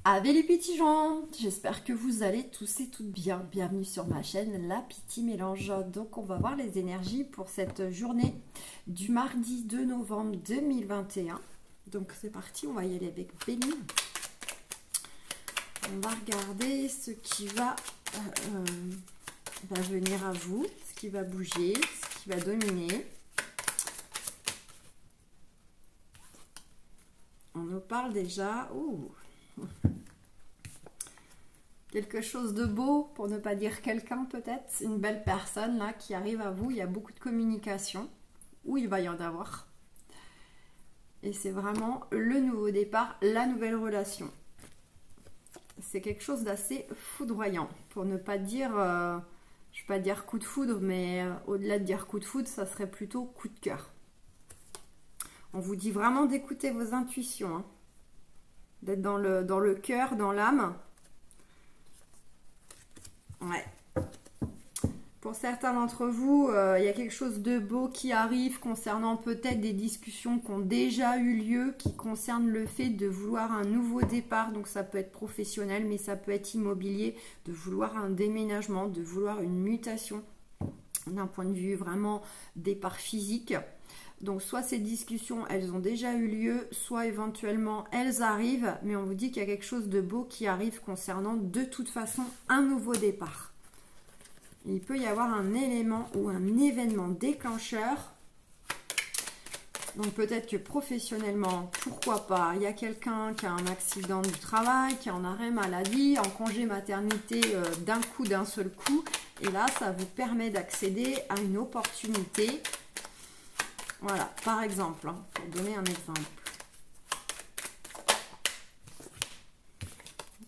Ave les petits gens, j'espère que vous allez tous et toutes bien. Bienvenue sur ma chaîne La Petite Mélange. Donc on va voir les énergies pour cette journée du mardi 2 novembre 2021. Donc c'est parti, on va y aller avec Béline. On va regarder ce qui va venir à vous, ce qui va bouger, ce qui va dominer. On nous parle déjà... quelque chose de beau, pour ne pas dire quelqu'un peut-être, une belle personne là qui arrive à vous. Il y a beaucoup de communication, où il va y en avoir. Et c'est vraiment le nouveau départ, la nouvelle relation. C'est quelque chose d'assez foudroyant, pour ne pas dire, je ne vais pas dire coup de foudre, mais au-delà de dire coup de foudre, ça serait plutôt coup de cœur. On vous dit vraiment d'écouter vos intuitions, hein. D'être dans le cœur, dans l'âme. Ouais. Pour certains d'entre vous, il y a quelque chose de beau qui arrive concernant peut-être des discussions qui ont déjà eu lieu, qui concernent le fait de vouloir un nouveau départ. Donc ça peut être professionnel, mais ça peut être immobilier, de vouloir un déménagement, de vouloir une mutation d'un point de vue vraiment départ physique. Donc soit ces discussions, elles ont déjà eu lieu, soit éventuellement elles arrivent, mais on vous dit qu'il y a quelque chose de beau qui arrive concernant de toute façon un nouveau départ. Il peut y avoir un élément ou un événement déclencheur. Donc peut-être que professionnellement, pourquoi pas, il y a quelqu'un qui a un accident du travail, qui est en arrêt maladie, en congé maternité d'un coup, d'un seul coup. Et là, ça vous permet d'accéder à une opportunité. Voilà, par exemple, hein, pour donner un exemple.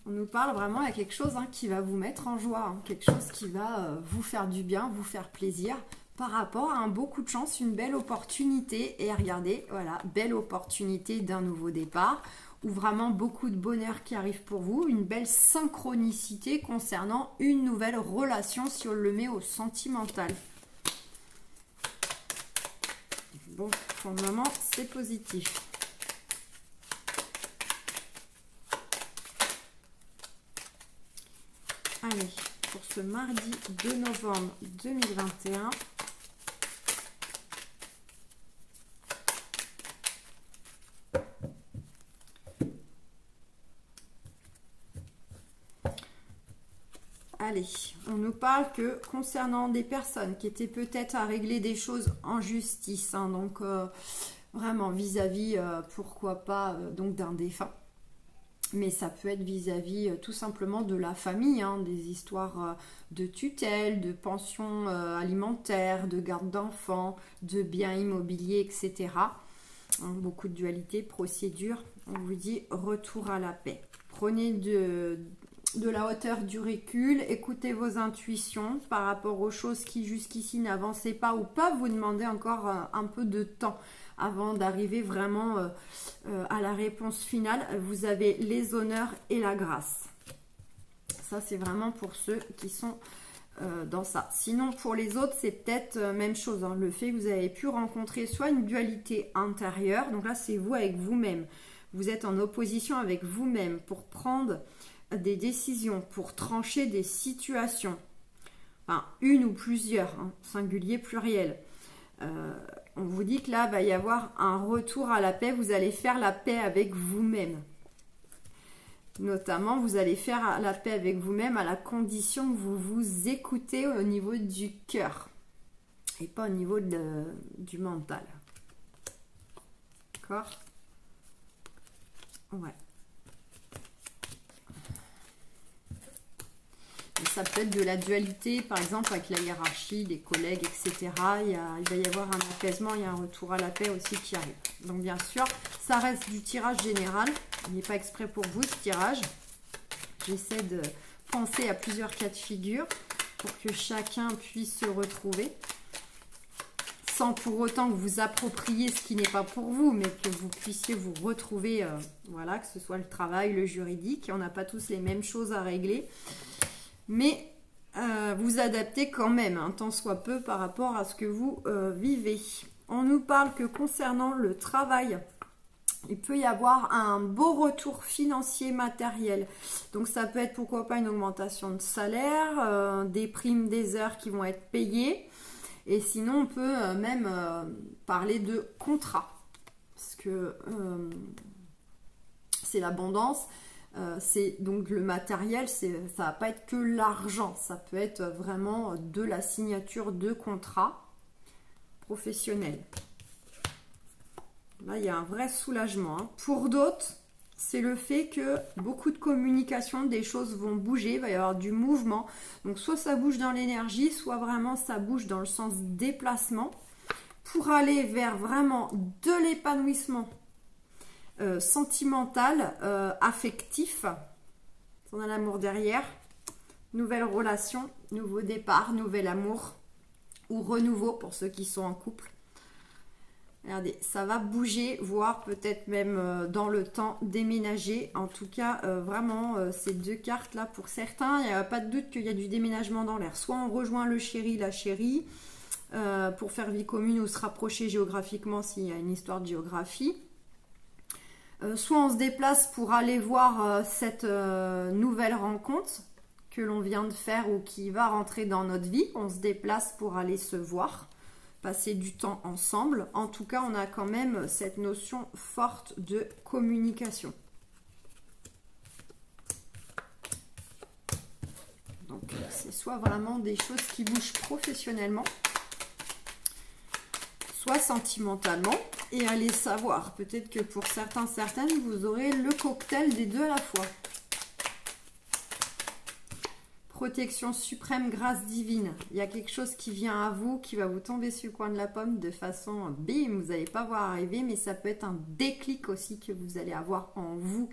On nous parle vraiment, il y a quelque chose qui va vous mettre en joie, hein, quelque chose qui va vous faire du bien, vous faire plaisir, par rapport à un beau coup de chance, une belle opportunité. Et regardez, voilà, belle opportunité d'un nouveau départ, ou vraiment beaucoup de bonheur qui arrive pour vous, une belle synchronicité concernant une nouvelle relation si on le met au sentimental. Bon, pour le moment, c'est positif. Allez, pour ce mardi 2 novembre 2021. Allez, on nous parle que concernant des personnes qui étaient peut-être à régler des choses en justice, hein, donc vraiment vis-à-vis, pourquoi pas, donc d'un défunt. Mais ça peut être vis-à-vis tout simplement de la famille, hein, des histoires de tutelle, de pension alimentaire, de garde d'enfants, de biens immobiliers, etc. Hein, beaucoup de dualité, procédure. On vous dit retour à la paix. Prenez de la hauteur, du recul, écoutez vos intuitions par rapport aux choses qui jusqu'ici n'avançaient pas ou peuvent vous demander encore un peu de temps avant d'arriver vraiment à la réponse finale. Vous avez les honneurs et la grâce. Ça, c'est vraiment pour ceux qui sont dans ça. Sinon, pour les autres, c'est peut-être même chose, hein, le fait que vous avez pu rencontrer soit une dualité intérieure, donc là, c'est vous avec vous-même. Vous êtes en opposition avec vous-même pour prendre des décisions, pour trancher des situations, enfin une ou plusieurs, hein, singulier, pluriel. On vous dit que là va y avoir un retour à la paix, vous allez faire la paix avec vous-même. Notamment, vous allez faire la paix avec vous-même à la condition que vous vous écoutez au niveau du cœur et pas au niveau du mental. D'accord? Ouais. Et ça peut être de la dualité, par exemple, avec la hiérarchie, les collègues, etc. Il va y avoir un apaisement, il y a un retour à la paix aussi qui arrive. Donc, bien sûr, ça reste du tirage général. Il n'est pas exprès pour vous, ce tirage. J'essaie de penser à plusieurs cas de figure pour que chacun puisse se retrouver. Sans pour autant que vous appropriez ce qui n'est pas pour vous, mais que vous puissiez vous retrouver, voilà, que ce soit le travail, le juridique. On n'a pas tous les mêmes choses à régler. Mais vous adaptez quand même, hein, tant soit peu par rapport à ce que vous vivez. On nous parle que concernant le travail, il peut y avoir un beau retour financier matériel. Donc ça peut être pourquoi pas une augmentation de salaire, des primes des heures qui vont être payées. Et sinon on peut même parler de contrat. Parce que c'est l'abondance. C'est donc le matériel, ça va pas être que l'argent. Ça peut être vraiment de la signature de contrat professionnel. Là, il y a un vrai soulagement. Hein. Pour d'autres, c'est le fait que beaucoup de communication, des choses vont bouger, il va y avoir du mouvement. Donc, soit ça bouge dans l'énergie, soit vraiment ça bouge dans le sens déplacement pour aller vers vraiment de l'épanouissement sentimental, affectif. On a l'amour derrière. Nouvelle relation, nouveau départ, nouvel amour ou renouveau pour ceux qui sont en couple. Regardez, ça va bouger, voire peut-être même dans le temps déménager. En tout cas, vraiment, ces deux cartes-là, pour certains, il n'y a pas de doute qu'il y a du déménagement dans l'air. Soit on rejoint le chéri, la chérie, pour faire vie commune ou se rapprocher géographiquement s'il y a une histoire de géographie. Soit on se déplace pour aller voir cette nouvelle rencontre que l'on vient de faire ou qui va rentrer dans notre vie. On se déplace pour aller se voir. Passer du temps ensemble. En tout cas, on a quand même cette notion forte de communication. Donc, c'est soit vraiment des choses qui bougent professionnellement, soit sentimentalement. Et allez savoir, peut-être que pour certains, certaines, vous aurez le cocktail des deux à la fois. Protection suprême, grâce divine. Il y a quelque chose qui vient à vous, qui va vous tomber sur le coin de la pomme de façon bim, vous n'allez pas voir arriver, mais ça peut être un déclic aussi que vous allez avoir en vous.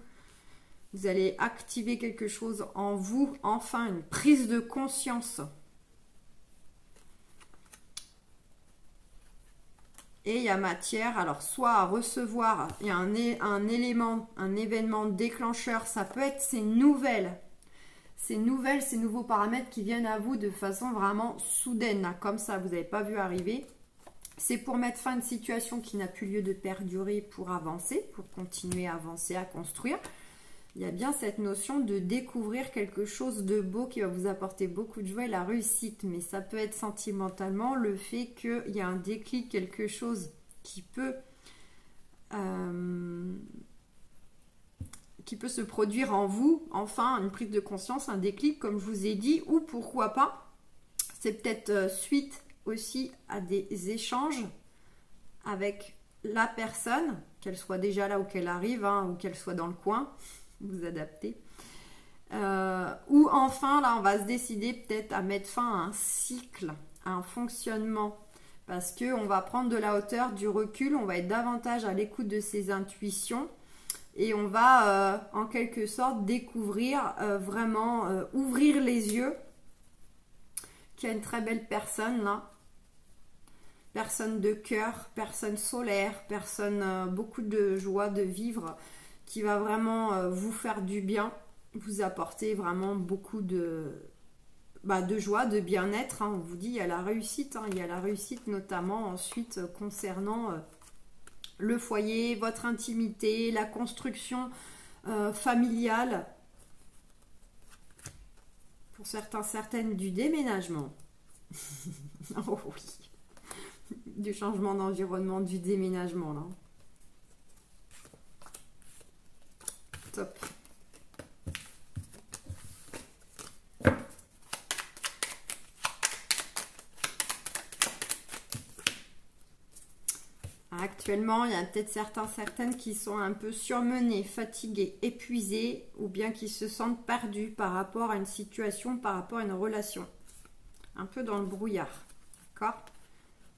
Vous allez activer quelque chose en vous, enfin une prise de conscience. Et il y a matière, alors soit à recevoir, il y a un élément, un événement déclencheur, ça peut être ces nouvelles, ces nouveaux paramètres qui viennent à vous de façon vraiment soudaine, là, comme ça, vous n'avez pas vu arriver. C'est pour mettre fin à une situation qui n'a plus lieu de perdurer, pour avancer, pour continuer à avancer, à construire. Il y a bien cette notion de découvrir quelque chose de beau qui va vous apporter beaucoup de joie et la réussite. Mais ça peut être sentimentalement le fait qu'il y a un déclic, quelque chose qui peut se produire en vous. Enfin, une prise de conscience, un déclic, comme je vous ai dit. Ou pourquoi pas, c'est peut-être suite aussi à des échanges avec la personne, qu'elle soit déjà là ou qu'elle arrive, hein, ou qu'elle soit dans le coin. Vous adaptez. Ou enfin, là, on va se décider peut-être à mettre fin à un cycle, à un fonctionnement. Parce qu'on va prendre de la hauteur, du recul, on va être davantage à l'écoute de ses intuitions. Et on va, en quelque sorte, découvrir, vraiment, ouvrir les yeux. Qu'il y a une très belle personne, là. Personne de cœur, personne solaire, personne, beaucoup de joie de vivre, qui va vraiment vous faire du bien, vous apporter vraiment beaucoup de joie, de bien-être. Hein. On vous dit, il y a la réussite, hein. Il y a la réussite notamment ensuite concernant le foyer, votre intimité, la construction familiale. Pour certains, certaines, du déménagement. Oh oui, du changement d'environnement, du déménagement là. Top. Actuellement, il y a peut-être certaines qui sont un peu surmenées, fatiguées, épuisées, ou bien qui se sentent perdues par rapport à une situation, par rapport à une relation. Un peu dans le brouillard. D'accord ?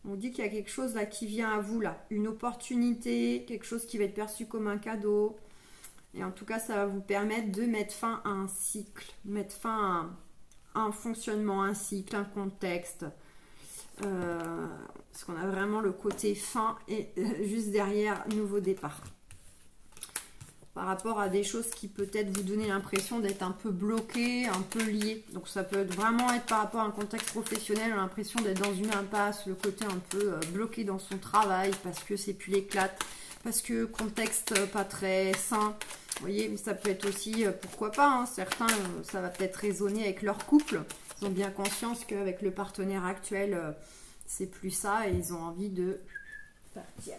On dit qu'il y a quelque chose là qui vient à vous là. Une opportunité, quelque chose qui va être perçu comme un cadeau. Et en tout cas, ça va vous permettre de mettre fin à un cycle, mettre fin à un fonctionnement, un cycle, un contexte. Parce qu'on a vraiment le côté fin et juste derrière, nouveau départ. Par rapport à des choses qui peut-être vous donner l'impression d'être un peu bloqué, un peu lié. Donc ça peut vraiment être par rapport à un contexte professionnel, l'impression d'être dans une impasse, le côté un peu bloqué dans son travail parce que c'est plus l'éclate. parce que contexte pas très sain. Vous voyez, mais ça peut être aussi, pourquoi pas, hein, certains, ça va peut-être résonner avec leur couple. Ils ont bien conscience qu'avec le partenaire actuel, c'est plus ça et ils ont envie de partir.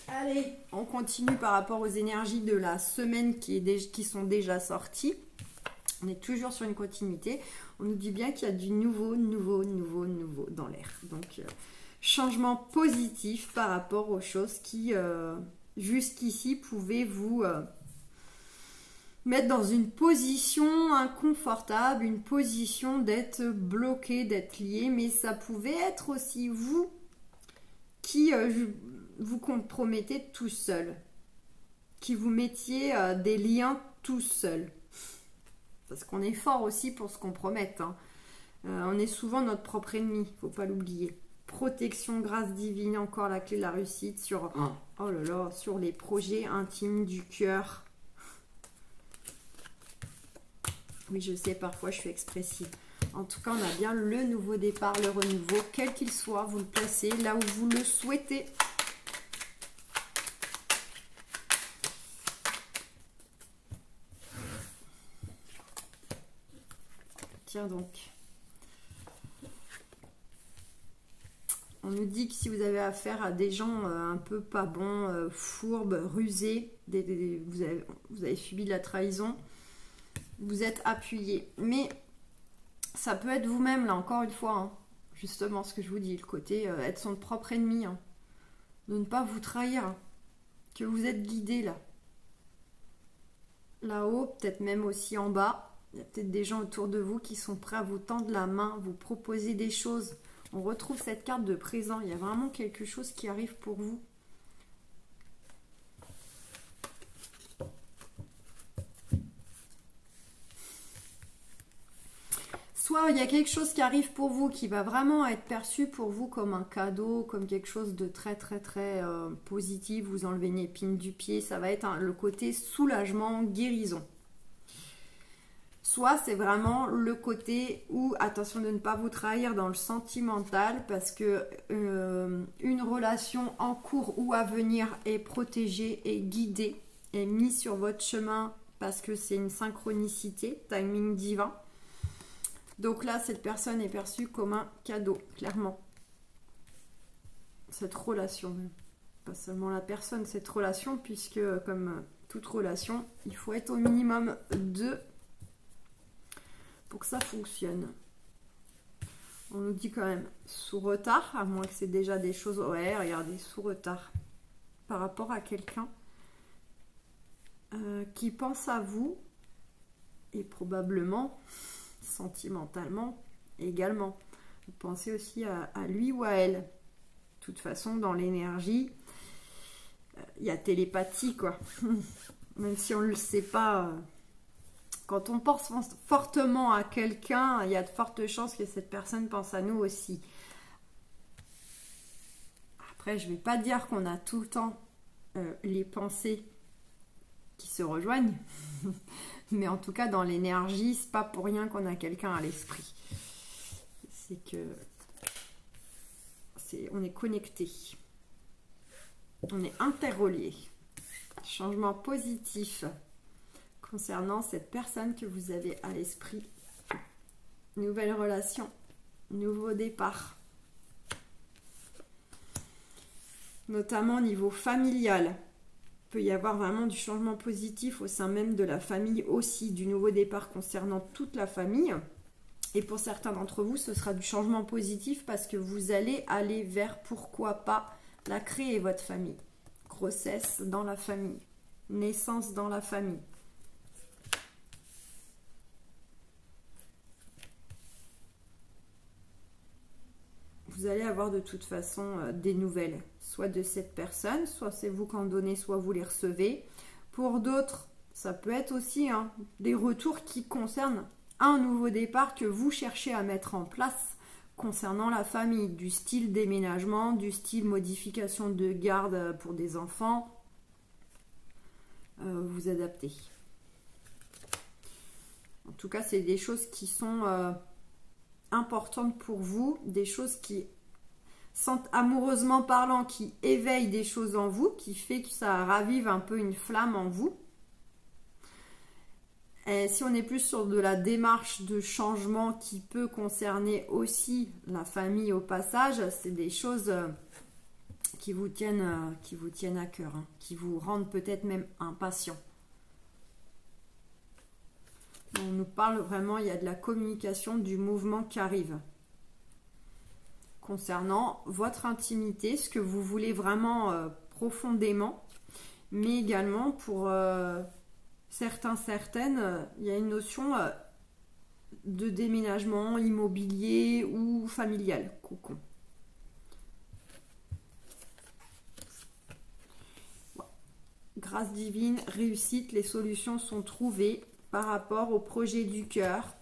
Allez, on continue par rapport aux énergies de la semaine qui sont déjà sorties. On est toujours sur une continuité. On nous dit bien qu'il y a du nouveau dans l'air. Donc, changement positif par rapport aux choses qui, jusqu'ici, pouvaient vous mettre dans une position inconfortable, une position d'être bloqué, d'être lié. Mais ça pouvait être aussi vous qui vous compromettez tout seul. Qui vous mettiez des liens tout seul. Parce qu'on est fort aussi pour se compromettre. Hein. On est souvent notre propre ennemi, il ne faut pas l'oublier. Protection, grâce divine, encore la clé de la réussite sur, oh là là, sur les projets intimes du cœur. Oui, je sais, parfois je suis expressive. En tout cas, on a bien le nouveau départ, le renouveau, quel qu'il soit, vous le placez là où vous le souhaitez. Tiens donc. On nous dit que si vous avez affaire à des gens un peu pas bons, fourbes, rusés, vous avez subi de la trahison, vous êtes appuyé. Mais ça peut être vous-même, là, encore une fois, hein, justement ce que je vous dis, le côté être son propre ennemi, hein, de ne pas vous trahir, hein, que vous êtes guidé là. Là-haut, peut-être même aussi en bas. Il y a peut-être des gens autour de vous qui sont prêts à vous tendre la main, vous proposer des choses. On retrouve cette carte de présent. Il y a vraiment quelque chose qui arrive pour vous. Soit il y a quelque chose qui arrive pour vous qui va vraiment être perçu pour vous comme un cadeau, comme quelque chose de très positif. Vous enlevez une épine du pied. Ça va être le côté soulagement, guérison. Soit c'est vraiment le côté où, attention de ne pas vous trahir dans le sentimental, parce que une relation en cours ou à venir est protégée, est guidée, est mise sur votre chemin parce que c'est une synchronicité, timing divin. Donc là, cette personne est perçue comme un cadeau, clairement. Cette relation, pas seulement la personne, cette relation, puisque comme toute relation, il faut être au minimum 2 pour que ça fonctionne. On nous dit quand même sous retard, à moins que c'est déjà des choses... Ouais, regardez, sous retard. Par rapport à quelqu'un qui pense à vous et probablement, sentimentalement également. Vous pensez aussi à lui ou à elle. De toute façon, dans l'énergie, il y a télépathie, quoi. Même si on ne le sait pas... Quand on pense fortement à quelqu'un, il y a de fortes chances que cette personne pense à nous aussi. Après, je ne vais pas dire qu'on a tout le temps les pensées qui se rejoignent. Mais en tout cas, dans l'énergie, c'est pas pour rien qu'on a quelqu'un à l'esprit. C'est que on est connecté. On est interrelié. Changement positif concernant cette personne que vous avez à l'esprit. Nouvelle relation, nouveau départ. Notamment au niveau familial. Il peut y avoir vraiment du changement positif au sein même de la famille aussi, du nouveau départ concernant toute la famille. Et pour certains d'entre vous, ce sera du changement positif parce que vous allez aller vers, pourquoi pas, la créer votre famille. Grossesse dans la famille, naissance dans la famille. Vous allez avoir de toute façon des nouvelles, soit de cette personne, soit c'est vous qui en donnez, soit vous les recevez. Pour d'autres, ça peut être aussi des retours qui concernent un nouveau départ que vous cherchez à mettre en place concernant la famille, du style déménagement, du style modification de garde pour des enfants. Vous adaptez. En tout cas, c'est des choses qui sont... importantes pour vous, des choses qui... amoureusement parlant, qui éveille des choses en vous, qui fait que ça ravive un peu une flamme en vous. Et si on est plus sur de la démarche de changement qui peut concerner aussi la famille au passage, c'est des choses qui vous tiennent à cœur, hein, qui vous rendent peut-être même impatient. On nous parle vraiment, il y a de la communication, du mouvement qui arrive. Concernant votre intimité, ce que vous voulez vraiment profondément, mais également pour certaines, il y a une notion de déménagement immobilier ou familial. Coucou. Grâce divine, réussite, les solutions sont trouvées par rapport au projet du cœur,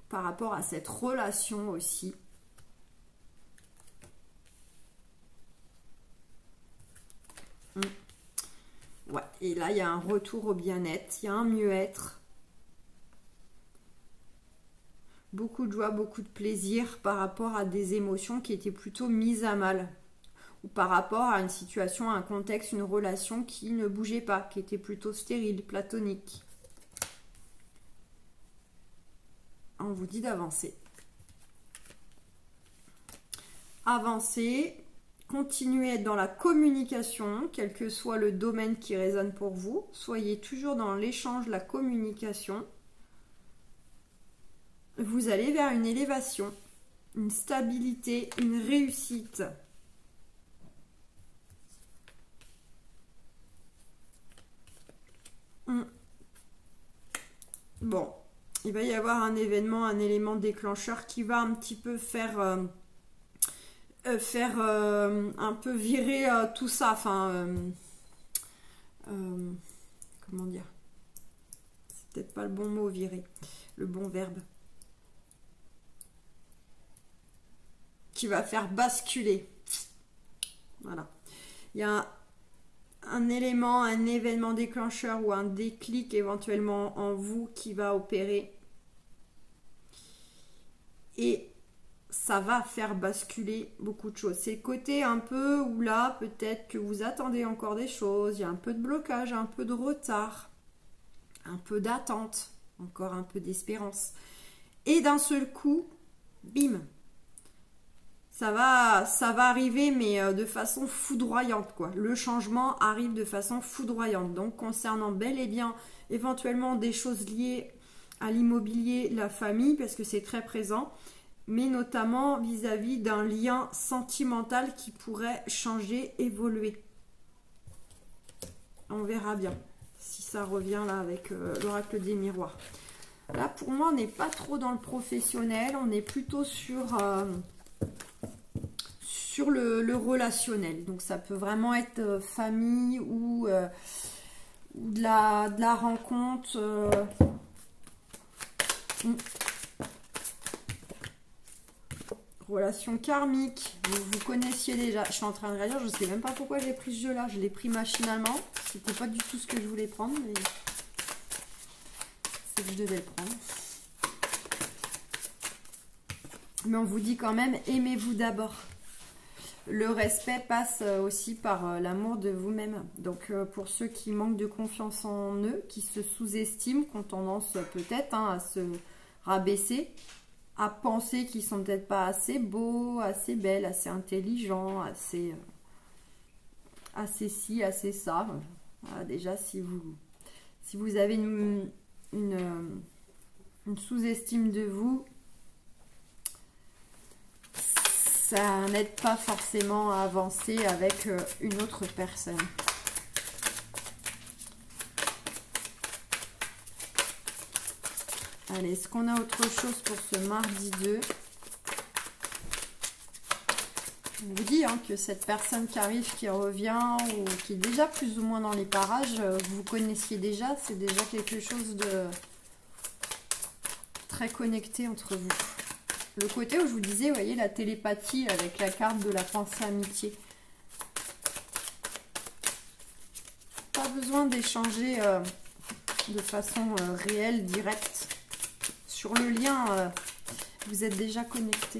par rapport à cette relation aussi. Ouais, et là, il y a un retour au bien-être, il y a un mieux-être. Beaucoup de joie, beaucoup de plaisir par rapport à des émotions qui étaient plutôt mises à mal. Ou par rapport à une situation, un contexte, une relation qui ne bougeait pas, qui était plutôt stérile, platonique. On vous dit d'avancer. Avancez, continuez à être dans la communication, quel que soit le domaine qui résonne pour vous. Soyez toujours dans l'échange, la communication. Vous allez vers une élévation, une stabilité, une réussite. Bon, il va y avoir un événement, un élément déclencheur qui va un petit peu faire un peu virer tout ça. Enfin, comment dire? C'est peut-être pas le bon mot, virer, le bon verbe. Qui va faire basculer. Voilà. Il y a un élément, un événement déclencheur ou un déclic éventuellement en vous qui va opérer. Et ça va faire basculer beaucoup de choses. C'est le côté un peu où là, peut-être que vous attendez encore des choses, il y a un peu de blocage, un peu de retard, un peu d'attente, encore un peu d'espérance. Et d'un seul coup, bim, ça va arriver, mais de façon foudroyante, quoi. Le changement arrive de façon foudroyante. Donc, concernant bel et bien, éventuellement, des choses liées à l'immobilier, la famille, parce que c'est très présent, mais notamment vis-à-vis d'un lien sentimental qui pourrait changer, évoluer. On verra bien si ça revient là avec l'oracle des miroirs. Là, pour moi, on n'est pas trop dans le professionnel, on est plutôt sur le relationnel. Donc, ça peut vraiment être famille ou de la rencontre. Relation karmique, vous connaissiez déjà. Je suis en train de réagir, je ne sais même pas pourquoi j'ai pris ce jeu-là. Je l'ai pris machinalement. C'était pas du tout ce que je voulais prendre, mais c'est que je devais le prendre. Mais on vous dit quand même, aimez-vous d'abord. Le respect passe aussi par l'amour de vous-même. Donc pour ceux qui manquent de confiance en eux, qui se sous-estiment, qui ont tendance peut-être à se rabaisser, à penser qu'ils sont peut-être pas assez beaux, assez belles, assez intelligents, assez ci, assez ça. Voilà, déjà, si vous avez une sous-estime de vous, ça n'aide pas forcément à avancer avec une autre personne. Allez, est-ce qu'on a autre chose pour ce mardi 2? Je vous dis que cette personne qui arrive, qui revient ou qui est déjà plus ou moins dans les parages, vous connaissiez déjà, c'est déjà quelque chose de très connecté entre vous. Le côté où je vous disais, vous voyez, la télépathie avec la carte de la pensée amitié. Pas besoin d'échanger de façon réelle, directe. Sur le lien, vous êtes déjà connecté.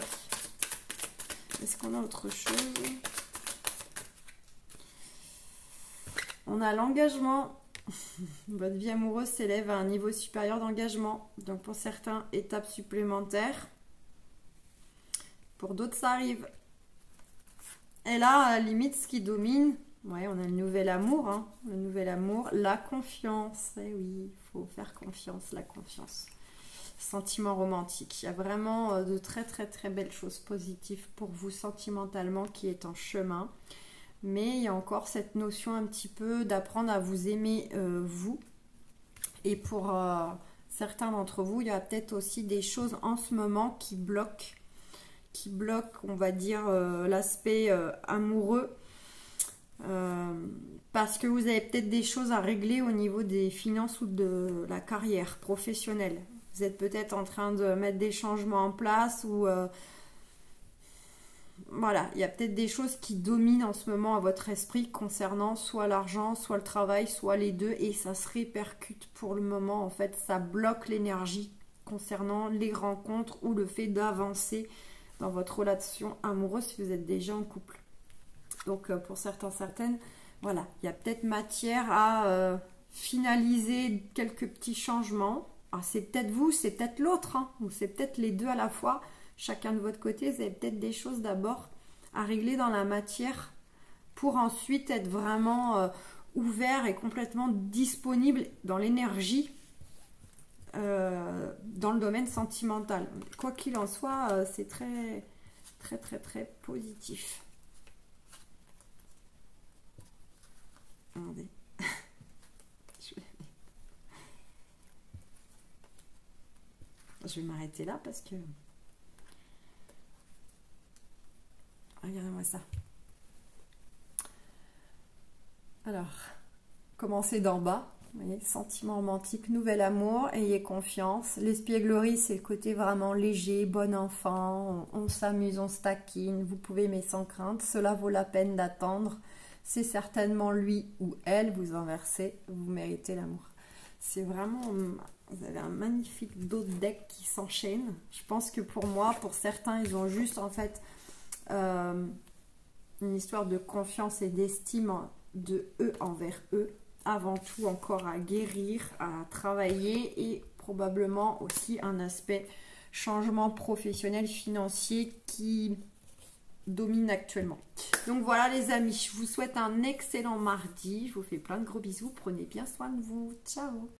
Est-ce qu'on a autre chose? On a l'engagement. Votre vie amoureuse s'élève à un niveau supérieur d'engagement. Donc pour certains, étape supplémentaire. Pour d'autres, ça arrive. Et là, à la limite, ce qui domine, ouais, on a le nouvel amour. Hein, le nouvel amour, la confiance. Eh oui, il faut faire confiance, la confiance. Sentiment romantique. Il y a vraiment de très très très belles choses positives pour vous sentimentalement qui est en chemin. Mais il y a encore cette notion un petit peu d'apprendre à vous aimer vous. Et pour certains d'entre vous, il y a peut-être aussi des choses en ce moment qui bloquent, on va dire, l'aspect amoureux. Parce que vous avez peut-être des choses à régler au niveau des finances ou de la carrière professionnelle. Vous êtes peut-être en train de mettre des changements en place ou... voilà, il y a peut-être des choses qui dominent en ce moment à votre esprit concernant soit l'argent, soit le travail, soit les deux, et ça se répercute pour le moment. En fait, ça bloque l'énergie concernant les rencontres ou le fait d'avancer dans votre relation amoureuse si vous êtes déjà en couple. Donc pour certains, certaines, voilà, il y a peut-être matière à finaliser quelques petits changements. Alors, c'est peut-être vous, c'est peut-être l'autre, hein, ou c'est peut-être les deux à la fois. Chacun de votre côté, vous avez peut-être des choses d'abord à régler dans la matière pour ensuite être vraiment ouvert et complètement disponible dans l'énergie dans le domaine sentimental. Quoi qu'il en soit, c'est très, très, très, très positif. Attendez. Je vais m'arrêter là parce que... Regardez-moi ça. Alors, commencez d'en bas. Vous voyez, sentiment romantique, nouvel amour, ayez confiance. L'espièglerie, c'est le côté vraiment léger, bon enfant. On s'amuse, on se taquine. Vous pouvez aimer sans crainte. Cela vaut la peine d'attendre. C'est certainement lui ou elle, vous inversez. Vous méritez l'amour. C'est vraiment... Vous avez un magnifique dos de deck qui s'enchaîne. Je pense que pour moi, pour certains, ils ont juste en fait une histoire de confiance et d'estime de eux envers eux. Avant tout encore à guérir, à travailler et probablement aussi un aspect changement professionnel, financier qui domine actuellement. Donc voilà les amis, je vous souhaite un excellent mardi. Je vous fais plein de gros bisous. Prenez bien soin de vous. Ciao!